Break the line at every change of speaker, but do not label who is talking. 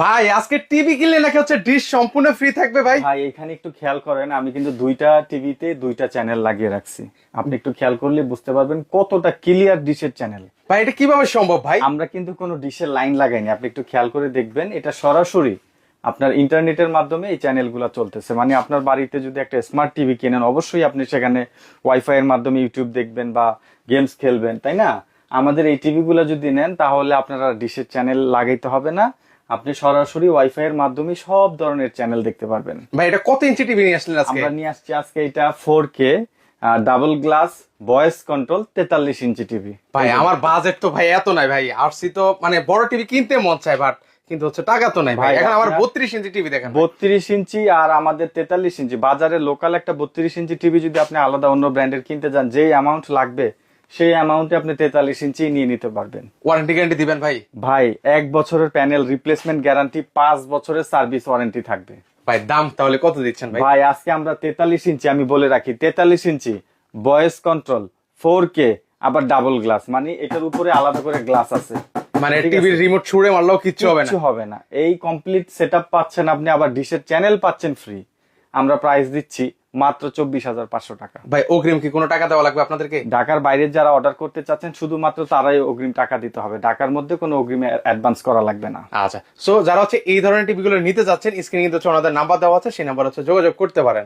ভাই আজকে টিভি কিনলে নাকি হচ্ছে ডিশ সম্পূর্ণ ফ্রি থাকবে ভাই।
ভাই এখানে একটু খেয়াল করেন, আমি কিন্তু দুইটা টিভিতে দুইটা চ্যানেল লাগিয়ে রাখছি। আপনি একটু খেয়াল করলে বুঝতে পারবেন কতটা ক্লিয়ার ডিশের চ্যানেল।
ভাই এটা কিভাবে সম্ভব ভাই?
আমরা কিন্তু কোনো ডিশের লাইন লাগাইনি, আপনি একটু খেয়াল করে দেখবেন এটা সরাসরি আপনার ইন্টারনেটের মাধ্যমে এই চ্যানেলগুলো চলতেছে। মানে আপনার বাড়িতে যদি একটা স্মার্ট টিভি কেনেন, অবশ্যই আপনি সেখানে ওয়াইফাই এর মাধ্যমে ইউটিউব দেখবেন বা গেমস খেলবেন, তাই না? আমাদের এই টিভিগুলো যদি নেন তাহলে আপনারা ডিশের চ্যানেল লাগাইতে হবে না, আপনি সরাসরি ওয়াইফাই এর মাধ্যমে সব ধরনের চ্যানেল দেখতে পারবেন।
ভাই এটা কত ইঞ্চি টিভি নিয়ে আসলেন আজকে?
আমরা নিয়ে আসছি আজকে এটা 4K double glass voice control 43 inch TV.
ভাই আমার বাজেট তো ভাই এত নাই ভাই, আসছি তো মানে বড় টিভি কিনতে মন চায় বাট কিন্তু হচ্ছে টাকা তো নাই ভাই।
ভাই,
এখন আমার
আপনার
32 ইঞ্চি টিভি দেখেন।
32 ইঞ্চি আর আমাদের 43 ইঞ্চি, বাজারে লোকাল একটা 32 ইঞ্চি টিভি যদি আপনি আলাদা অন্য ব্র্যান্ডের কিনতে যান, যেই অ্যামাউন্ট লাগবে সেই অ্যামাউন্টে আপনি 43 ইঞ্চি নিয়ে নিতে পারবেন।
ওয়ারেন্টি গ্যারান্টি দিবেন ভাই?
ভাই 1 বছরের প্যানেল রিপ্লেসমেন্ট গ্যারান্টি, 5 বছরের সার্ভিস ওয়ারেন্টি থাকবে।
ভাই দাম তাহলে কত দিচ্ছেন ভাই?
ভাই আজকে আমরা 43 ইঞ্চি, আমি বলে রাখি 43 ইঞ্চি ভয়েস কন্ট্রোল 4K আবার ডাবল গ্লাস, মানে এটার উপরে আলাদা করে গ্লাস আছে,
মানে
ঠিক
টিভির
আছে?
রিমোট ছুঁড়ে মারলেও কিচ্ছু হবে না?
কিচ্ছু হবে না। এই কমপ্লিট সেটআপ পাচ্ছেন আপনি, আবার ডিশের চ্যানেল পাচ্ছেন ফ্রি। আমরা প্রাইস দিচ্ছি মাত্র 24,500 টাকা।
ভাই অগ্রিম কি কোনো টাকা দেওয়া লাগবে আপনাদেরকে?
ঢাকার বাইরে যারা অর্ডার করতে চাচ্ছেন শুধুমাত্র তারাই অগ্রিম টাকা দিতে হবে, ঢাকার মধ্যে কোনো অগ্রিম অ্যাডভান্স করা লাগবে না।
আচ্ছা, সো যারা হচ্ছে এই ধরনের টিভি গুলো নিতে যাচ্ছেন, স্ক্রিনে কিন্তু ওনাদের নাম্বার দেওয়া আছে, সেই নাম্বার হচ্ছে যোগাযোগ করতে পারেন।